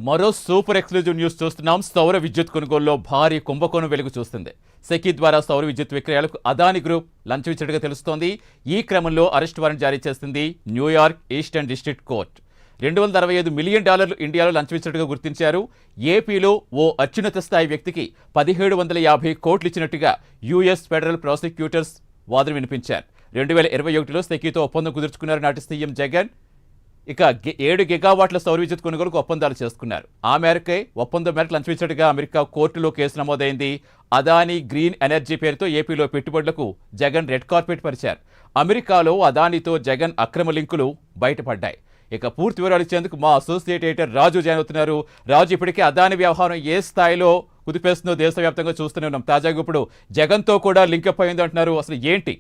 మరో super exclusive news చూస్తున్నాం. సౌర విద్యుత్ కొనుగోలులో భారీ కుంభకోణం వెలుగు చూస్తుంది. సెకీ ద్వారా సౌర విద్యుత్ విక్రయాలకు అదాని గ్రూప్ లంచం ఇచ్చినట్టుగా తెలుస్తోంది. ఈ క్రమంలో అరెస్ట్ వారెంట్ జారీ చేసింది New York eastern district court. $265 million ఇండియాలో లంచం ఇచ్చినట్టుగా గుర్తించారు. ఏపీలో ఓ అత్యున్నత స్థాయి వ్యక్తికి 1750 కోట్లు ఇచ్చినట్టుగా యుఎస్ ఫెడరల్ ప్రాసిక్యూటర్స్ వాదన వినిపించారు. 2021లో సెకీతో ఒప్పందం కుదుర్చుకున్నారు నాటి సీఎం జగన్. ఇక 7 గిగావాట్ల సౌర విద్యుత్ కొనుగోలుకు ఒప్పందాలు చేసుకున్నారు. ఆ మేరకే ఒప్పందం మేరకు లంచం ఇచ్చినట్టుగా అమెరికా కోర్టులో కేసు నమోదైంది. అదానీ గ్రీన్ ఎనర్జీ పేరుతో ఏపీలో పెట్టుబడులకు జగన్ రెడ్ కార్పెట్ పరిచారు. అమెరికాలో అదానీతో జగన్ అక్రమ లింకులు బయటపడ్డాయి. ఇక పూర్తి వివరాలు ఇచ్చేందుకు మా అసోసియేట్ ఎడిటర్ రాజు జాయిన్ అవుతున్నారు. రాజు, ఇప్పటికే అదాని వ్యవహారం ఏ స్థాయిలో కుదిపేస్తుందో దేశవ్యాప్తంగా చూస్తూనే ఉన్నాం. తాజాగా ఇప్పుడు జగన్తో కూడా లింకప్ అయింది అంటున్నారు. అసలు ఏంటి?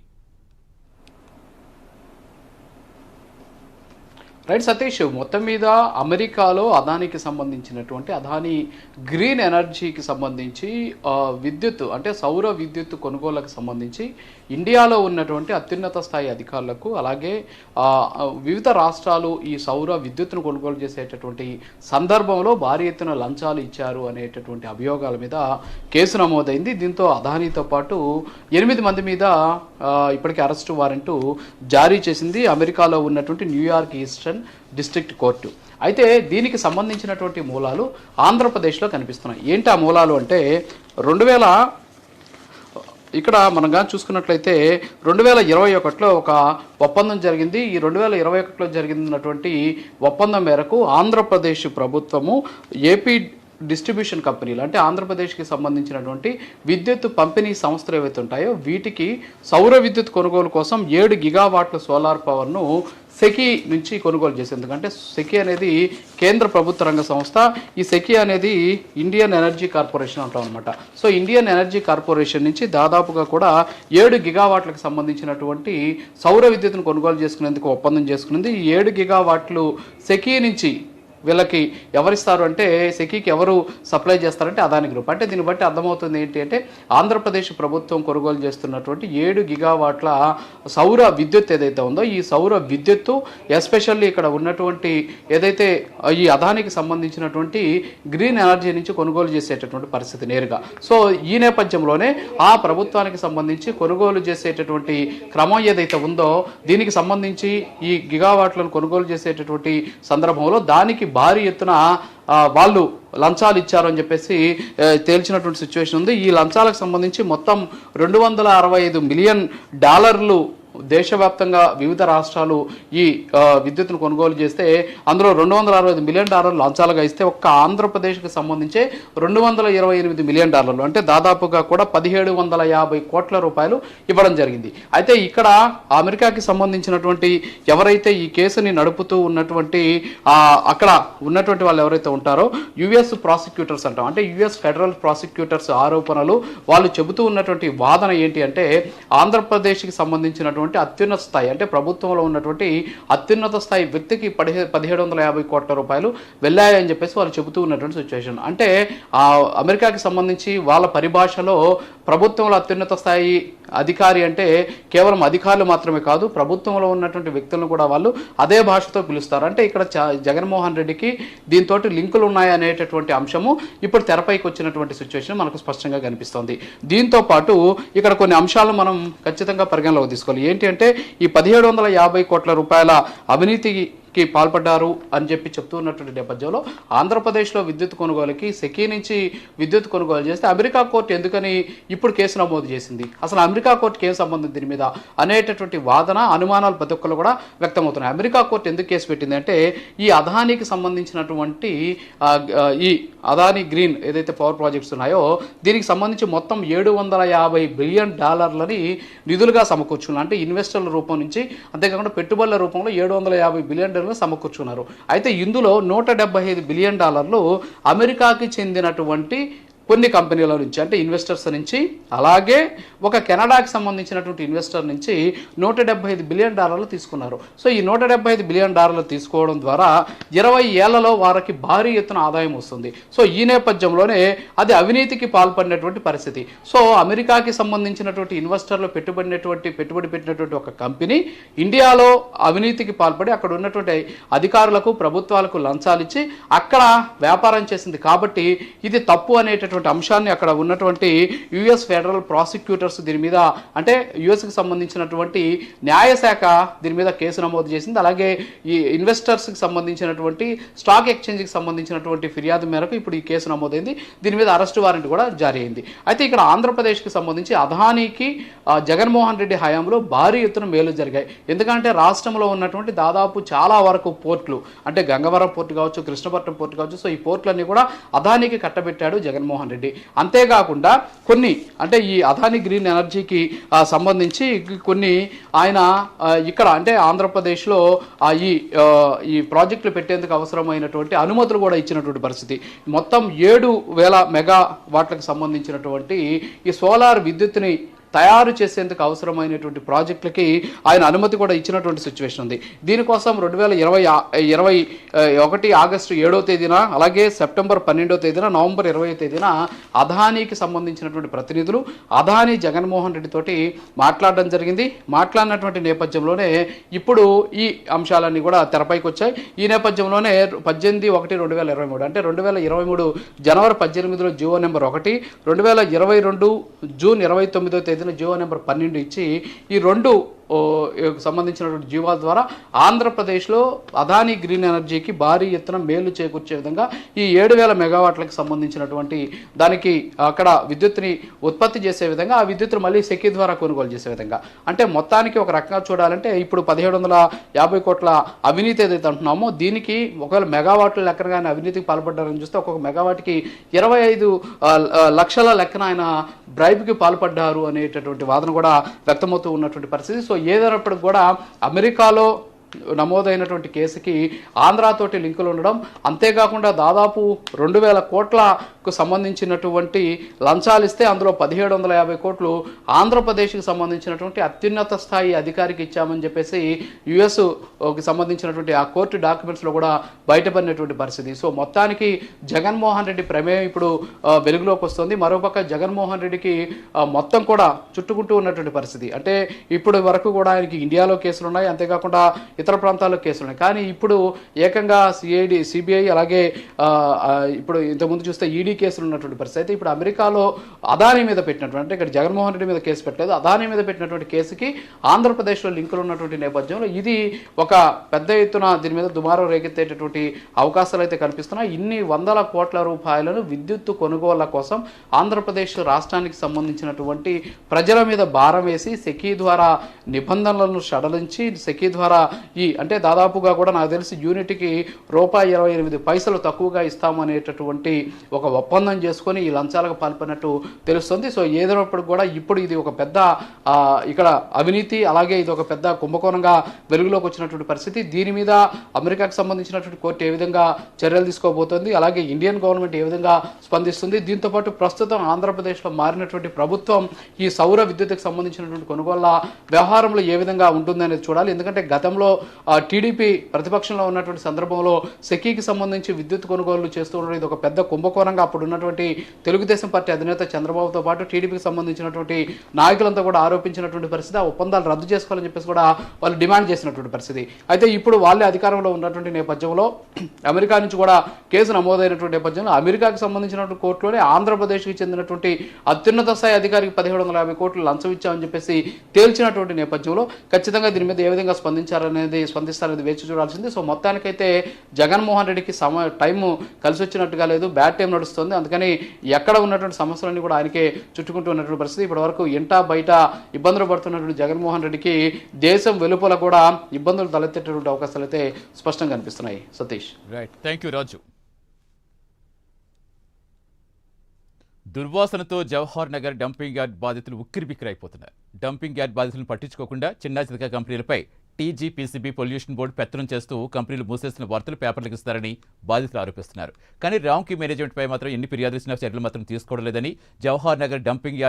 రైట్ సతీష్, మొత్తం మీద అమెరికాలో అదానికి సంబంధించినటువంటి అదాని గ్రీన్ ఎనర్జీకి సంబంధించి విద్యుత్ అంటే సౌర విద్యుత్ కొనుగోళ్లకు సంబంధించి ఇండియాలో ఉన్నటువంటి అత్యున్నత స్థాయి అధికారులకు అలాగే వివిధ రాష్ట్రాలు ఈ సౌర విద్యుత్తును కొనుగోలు చేసేటటువంటి సందర్భంలో భారీ ఎత్తున లంచాలు ఇచ్చారు అనేటటువంటి అభియోగాల మీద కేసు నమోదైంది. దీంతో అదానీతో పాటు 8 మంది మీద ఇప్పటికే అరెస్టు వారెంటు జారీ చేసింది అమెరికాలో ఉన్నటువంటి న్యూయార్క్ ఈస్టర్న్ డిస్ట్రిక్ట్ కోర్టు. అయితే దీనికి సంబంధించినటువంటి మూలాలు ఆంధ్రప్రదేశ్లో కనిపిస్తున్నాయి. ఏంటి ఆ మూలాలు అంటే, ఇక్కడ మనం కానీ చూసుకున్నట్లయితే 2021లో ఒక ఒప్పందం జరిగింది. ఈ 2021లో జరిగినటువంటి ఒప్పందం మేరకు ఆంధ్రప్రదేశ్ ప్రభుత్వము ఏపీ డిస్ట్రిబ్యూషన్ కంపెనీలు అంటే ఆంధ్రప్రదేశ్కి సంబంధించినటువంటి విద్యుత్ పంపిణీ సంస్థలు ఏవైతే ఉంటాయో వీటికి సౌర విద్యుత్ కొనుగోలు కోసం 7 గిగావాట్ల సోలార్ పవర్ను సెకీ నుంచి కొనుగోలు చేసేందుకు, ఎందుకంటే సెకీ అనేది కేంద్ర ప్రభుత్వ రంగ సంస్థ. ఈ సెకీ అనేది ఇండియన్ ఎనర్జీ కార్పొరేషన్ అంటాం అనమాట. సో ఇండియన్ ఎనర్జీ కార్పొరేషన్ నుంచి దాదాపుగా కూడా 7 గిగావాట్లకు సంబంధించినటువంటి సౌర విద్యుత్తును కొనుగోలు చేసుకునేందుకు ఒప్పందం చేసుకున్నది. ఈ 7 గిగావాట్లు సెకీ నుంచి వీళ్ళకి ఎవరిస్తారు అంటే, సెకీకి ఎవరు సప్లై చేస్తారంటే అదాని గ్రూప్. అంటే దీన్ని బట్టి అర్థమవుతుంది ఏంటి అంటే, ఆంధ్రప్రదేశ్ ప్రభుత్వం కొనుగోలు చేస్తున్నటువంటి 7 గిగావాట్ల సౌర విద్యుత్ ఏదైతే ఉందో ఈ సౌర విద్యుత్తు ఎస్పెషల్లీ ఇక్కడ ఉన్నటువంటి ఏదైతే ఈ అదానికి సంబంధించినటువంటి గ్రీన్ ఎనర్జీ నుంచి కొనుగోలు చేసేటటువంటి పరిస్థితి నేరుగా. సో ఈ నేపథ్యంలోనే ఆ ప్రభుత్వానికి సంబంధించి కొనుగోలు చేసేటటువంటి క్రమం ఏదైతే ఉందో దీనికి సంబంధించి ఈ గిగావాట్లను కొనుగోలు చేసేటటువంటి సందర్భంలో దానికి భారీ ఎత్తున వాళ్ళు లంచాలు ఇచ్చారు అని చెప్పేసి తేల్చినటువంటి సిచ్యువేషన్ ఉంది. ఈ లంచాలకు సంబంధించి మొత్తం $265 మిలియన్ దేశవ్యాప్తంగా వివిధ రాష్ట్రాలు ఈ విద్యుత్తును కొనుగోలు చేస్తే అందులో $265 మిలియన్ లంచాలుగా ఇస్తే ఒక్క ఆంధ్రప్రదేశ్కి సంబంధించే $228 మిలియన్ అంటే దాదాపుగా కూడా 1750 కోట్ల రూపాయలు ఇవ్వడం జరిగింది. అయితే ఇక్కడ అమెరికాకి సంబంధించినటువంటి ఎవరైతే ఈ కేసుని నడుపుతూ ఉన్నటువంటి అక్కడ ఉన్నటువంటి వాళ్ళు ఎవరైతే ఉంటారో యుఎస్ ప్రాసిక్యూటర్స్ అంటాం, అంటే యుఎస్ ఫెడరల్ ప్రాసిక్యూటర్స్ ఆరోపణలు వాళ్ళు చెబుతూ ఉన్నటువంటి వాదన ఏంటి అంటే, ఆంధ్రప్రదేశ్కి సంబంధించినటువంటి అత్యున్నత స్థాయి అంటే ప్రభుత్వంలో ఉన్నటువంటి అత్యున్నత స్థాయి వ్యక్తికి 1750 కోట్ల రూపాయలు వెళ్ళాయని చెప్పేసి వాళ్ళు చెబుతూ ఉన్నటువంటి సిచ్యువేషన్. అంటే అమెరికాకి సంబంధించి వాళ్ళ పరిభాషలో ప్రభుత్వంలో అత్యున్నత స్థాయి అధికారి అంటే కేవలం అధికారులు మాత్రమే కాదు, ప్రభుత్వంలో ఉన్నటువంటి వ్యక్తులను కూడా వాళ్ళు అదే భాషతో పిలుస్తారు. అంటే ఇక్కడ జగన్మోహన్ రెడ్డికి దీంతో లింకులు ఉన్నాయనేటటువంటి అంశము ఇప్పుడు తెరపైకి వచ్చినటువంటి సిచ్యువేషన్ మనకు స్పష్టంగా కనిపిస్తోంది. దీంతో పాటు ఇక్కడ కొన్ని అంశాలను మనం ఖచ్చితంగా పరిగణలోకి తీసుకోవాలి. ఏంటి అంటే, ఈ 1750 కోట్ల రూపాయల అవినీతికి పాల్పడ్డారు అని చెప్పి చెప్తూ ఉన్నటువంటి నేపథ్యంలో ఆంధ్రప్రదేశ్లో విద్యుత్ కొనుగోలుకి సెకీ నుంచి విద్యుత్ కొనుగోలు చేస్తే అమెరికా కోర్టు ఎందుకని ఇప్పుడు కేసు నమోదు చేసింది, అసలు అమెరికా కోర్టుకి ఏం సంబంధం దీని మీద అనేటటువంటి వాదన అనుమానాలు ప్రతి ఒక్కరు కూడా వ్యక్తమవుతున్నాయి. అమెరికా కోర్టు ఎందుకు కేసు పెట్టింది అంటే, ఈ అదానికి సంబంధించినటువంటి ఈ అదాని గ్రీన్ ఏదైతే పవర్ ప్రాజెక్ట్స్ ఉన్నాయో దీనికి సంబంధించి మొత్తం $750 బిలియన్ నిధులుగా సమకూర్చున్నారు. అంటే ఇన్వెస్టర్ల రూపం నుంచి, అంతేకాకుండా పెట్టుబడుల రూపంలో $750 బిలియన్ సమకూర్చున్నారు. అయితే ఇందులో $175 బిలియన్ అమెరికాకి చెందినటువంటి కొన్ని కంపెనీల నుంచి అంటే ఇన్వెస్టర్స్ నుంచి, అలాగే ఒక కెనడాకి సంబంధించినటువంటి ఇన్వెస్టర్ నుంచి $175 బిలియన్ తీసుకున్నారు. సో ఈ $175 బిలియన్ తీసుకోవడం ద్వారా 20 ఏళ్లలో వారికి భారీ ఎత్తున ఆదాయం వస్తుంది. సో ఈ నేపథ్యంలోనే అది అవినీతికి పాల్పడినటువంటి పరిస్థితి. సో అమెరికాకి సంబంధించినటువంటి ఇన్వెస్టర్లు పెట్టుబడి పెట్టినటువంటి ఒక కంపెనీ ఇండియాలో అవినీతికి పాల్పడి అక్కడ ఉన్నటువంటి అధికారులకు ప్రభుత్వాలకు లంచాలు ఇచ్చి అక్కడ వ్యాపారం చేసింది. కాబట్టి ఇది తప్పు అనేటటువంటి అంశాన్ని అక్కడ ఉన్నటువంటి యుఎస్ ఫెడరల్ ప్రాసిక్యూటర్స్ దీని మీద అంటే యుఎస్కి సంబంధించినటువంటి న్యాయశాఖ దీని మీద కేసు నమోదు చేసింది. అలాగే ఈ ఇన్వెస్టర్స్కి సంబంధించినటువంటి స్టాక్ ఎక్స్చేంజ్కి సంబంధించినటువంటి ఫిర్యాదు మేరకు ఇప్పుడు ఈ కేసు నమోదైంది. దీని మీద అరెస్ట్ వారెంట్ కూడా జారీ అయింది. అయితే ఇక్కడ ఆంధ్రప్రదేశ్కి సంబంధించి అదానీకి జగన్మోహన్ రెడ్డి హయాంలో భారీ ఎత్తున మేలు జరిగాయి. ఎందుకంటే రాష్ట్రంలో ఉన్నటువంటి దాదాపు చాలా వరకు పోర్టులు అంటే గంగవరం పోర్టు కావచ్చు, కృష్ణపట్నం పోర్టు కావచ్చు, సో ఈ పోర్టులన్నీ కూడా అదానీకి కట్టబెట్టాడు జగన్మోహన్ రెడ్డి. అంతేకాకుండా కొన్ని అంటే ఈ అదానీ గ్రీన్ ఎనర్జీకి సంబంధించి కొన్ని ఆయన ఇక్కడ అంటే ఆంధ్రప్రదేశ్లో ఈ ప్రాజెక్టులు పెట్టేందుకు అవసరమైనటువంటి అనుమతులు కూడా ఇచ్చినటువంటి పరిస్థితి. మొత్తం 7,000 మెగావాట్లకు సంబంధించినటువంటి ఈ సోలార్ విద్యుత్తుని తయారు చేసేందుకు అవసరమైనటువంటి ప్రాజెక్టులకి ఆయన అనుమతి కూడా ఇచ్చినటువంటి సిచ్యువేషన్ ఉంది. దీనికోసం 2021 ఆగస్టు 7వ తేదీన అలాగే సెప్టెంబర్ 12వ తేదీన నవంబర్ 20వ తేదీన అదానీకి సంబంధించినటువంటి ప్రతినిధులు అదానీ జగన్మోహన్ రెడ్డి తోటి మాట్లాడడం జరిగింది. మాట్లాడినటువంటి నేపథ్యంలోనే ఇప్పుడు ఈ అంశాలన్నీ కూడా తెరపైకి వచ్చాయి. ఈ నేపథ్యంలోనే 18/1/2023 అంటే 2023 జనవరి 18లో జియో నెంబర్ 1, 2022 జూన్ 29వ తేదీన జియో నెంబర్ 12 ఇచ్చి ఈ రెండు సంబంధించినటువంటి జీవాల ద్వారా ఆంధ్రప్రదేశ్లో అదానీ గ్రీన్ ఎనర్జీకి భారీ ఎత్తున మేలు చేకూర్చే విధంగా ఈ 7,000 మెగావాట్లకు సంబంధించినటువంటి దానికి అక్కడ విద్యుత్తుని ఉత్పత్తి చేసే విధంగా ఆ విద్యుత్తును మళ్ళీ సెకీ ద్వారా కొనుగోలు చేసే విధంగా అంటే మొత్తానికి ఒక రకంగా చూడాలంటే ఇప్పుడు 1,750 కోట్ల అవినీతి ఏదైతే అంటున్నామో దీనికి ఒకవేళ మెగావాట్ల లెక్కన కానీ అవినీతికి పాల్పడ్డారని చూస్తే ఒక్కొక్క మెగావాట్కి 25 లక్షల లెక్కన ఆయన బ్రైబ్కి పాల్పడ్డారు అనేటటువంటి వాదన కూడా వ్యక్తమవుతూ ఉన్నటువంటి పరిస్థితి. సో ఏదైనప్పటికి కూడా అమెరికాలో నమోదైనటువంటి కేసుకి ఆంధ్రాతోటి లింకులు ఉండడం, అంతేకాకుండా దాదాపు 2,000 కోట్లకు సంబంధించినటువంటి లంచాలు ఇస్తే అందులో 1,750 కోట్లు ఆంధ్రప్రదేశ్కి సంబంధించినటువంటి అత్యున్నత స్థాయి అధికారికి ఇచ్చామని చెప్పేసి యుఎస్కి సంబంధించినటువంటి ఆ కోర్టు డాక్యుమెంట్స్లో కూడా బయటపడినటువంటి పరిస్థితి. సో మొత్తానికి జగన్మోహన్ రెడ్డి ప్రమేయం ఇప్పుడు వెలుగులోకి వస్తుంది. మరోపక్క జగన్మోహన్ రెడ్డికి మొత్తం కూడా చుట్టుకుంటూ ఉన్నటువంటి పరిస్థితి. అంటే ఇప్పుడు వరకు కూడా ఆయనకి ఇండియాలో కేసులు ఉన్నాయి, అంతేకాకుండా ఇతర ప్రాంతాల్లో కేసులు ఉన్నాయి. కానీ ఇప్పుడు ఏకంగా సిబిఐ అలాగే ఇప్పుడు ఇంతకుముందు చూస్తే ఈడీ కేసులు ఉన్నటువంటి పరిస్థితి. అయితే ఇప్పుడు అమెరికాలో అదానీ మీద పెట్టినటువంటి అంటే ఇక్కడ జగన్మోహన్ రెడ్డి మీద కేసు పెట్టలేదు, అదానీ మీద పెట్టినటువంటి కేసుకి ఆంధ్రప్రదేశ్లో లింకులు ఉన్నటువంటి నేపథ్యంలో ఇది ఒక పెద్ద ఎత్తున దీని మీద దుమారం రేకెత్తేటటువంటి అవకాశాలు అయితే కనిపిస్తున్నాయి. ఇన్ని 100 కోట్ల రూపాయలను విద్యుత్తు కొనుగోళ్ల కోసం ఆంధ్రప్రదేశ్ రాష్ట్రానికి సంబంధించినటువంటి ప్రజల మీద భారం వేసి సెకీ ద్వారా నిబంధనలను సడలించి సెకీ ద్వారా అంటే దాదాపుగా కూడా నాకు తెలిసి యూనిట్కి ₹28 తక్కువగా ఇస్తామనేటటువంటి ఒక ఒప్పందం చేసుకొని ఈ లంచాలకు పాల్పడినట్టు తెలుస్తుంది. సో ఏదైనప్పటికీ కూడా ఇప్పుడు ఇది ఒక పెద్ద ఇక్కడ అవినీతి అలాగే ఇది ఒక పెద్ద కుంభకోణంగా వెలుగులోకి వచ్చినటువంటి పరిస్థితి. దీని మీద అమెరికాకు సంబంధించినటువంటి కోర్టు ఏ విధంగా చర్యలు తీసుకోబోతోంది, అలాగే ఇండియన్ గవర్నమెంట్ ఏ విధంగా స్పందిస్తుంది, దీంతోపాటు ప్రస్తుతం ఆంధ్రప్రదేశ్లో మారినటువంటి ప్రభుత్వం ఈ సౌర విద్యుత్తుకు సంబంధించినటువంటి కొనుగోళ్ల వ్యవహారంలో ఏ విధంగా ఉంటుంది అనేది చూడాలి. ఎందుకంటే గతంలో టీడీపీ ప్రతిపక్షంలో ఉన్నటువంటి సందర్భంలో సెకీకి సంబంధించి విద్యుత్ కొనుగోలు చేస్తూ ఉండడం ఇది ఒక పెద్ద కుంభకోణంగా అప్పుడు ఉన్నటువంటి తెలుగుదేశం పార్టీ అధినేత చంద్రబాబుతో పాటు టీడీపీకి సంబంధించినటువంటి నాయకులంతా కూడా ఆరోపించినటువంటి పరిస్థితి. ఆ ఒప్పందాలు రద్దు చేసుకోవాలని చెప్పేసి కూడా వాళ్ళు డిమాండ్ చేసినటువంటి పరిస్థితి. అయితే ఇప్పుడు వాళ్ళే అధికారంలో ఉన్నటువంటి నేపథ్యంలో అమెరికా నుంచి కూడా కేసు నమోదైనటువంటి నేపథ్యంలో అమెరికాకి సంబంధించినటువంటి కోర్టులోనే ఆంధ్రప్రదేశ్కి చెందినటువంటి అత్యున్నత స్థాయి అధికారికి 1,750 కోట్లు లంచం ఇచ్చామని చెప్పేసి తేల్చినటువంటి నేపథ్యంలో ఖచ్చితంగా దీని మీద ఏ విధంగా స్పందిస్తారనేది వేచి చూడాల్సింది. సో మొత్తానికైతే జగన్మోహన్ రెడ్డికి టైం కలిసి వచ్చినట్టుగా లేదు, బ్యాడ్ టైం నడుస్తుంది. అందుకని ఎక్కడ ఉన్నటువంటి సమస్యలన్నీ కూడా ఆయనకే చుట్టుకుంటూ ఉన్నటువంటి పరిస్థితి. ఇప్పటి వరకు ఇంటా బయట ఇబ్బందులు పడుతున్నటువంటి జగన్మోహన్ రెడ్డికి దేశం వెలుపల కూడా ఇబ్బందులు తలెత్తేటటువంటి అవకాశాలు అయితే స్పష్టంగా కనిపిస్తున్నాయి. Satish. Right, thank you Raju. దుర్వాసనతో జవహర్ నగర్ డంపింగ్ యార్డ్ బాధితులు ఉక్కిరిబిక్కిరైపోతున్నారు. డంపింగ్ యార్డ్ బాధితులను పట్టించుకోకుండా చిన్న చితక కంపెనీలపై టీజీపీసీబీ పొల్యూషన్ బోర్డు పెత్తనం చేస్తూ కంపెనీలు మూసేసిన వార్తలు పేపర్లకు ఇస్తారని బాధితులు ఆరోపిస్తున్నారు. కానీ రాంకీ మేనేజ్మెంట్పై మాత్రం ఎన్ని ఫిర్యాదులు ఇచ్చినా చర్యలు మాత్రం తీసుకోవడం లేదని జవహర్ నగర్ డంపింగ్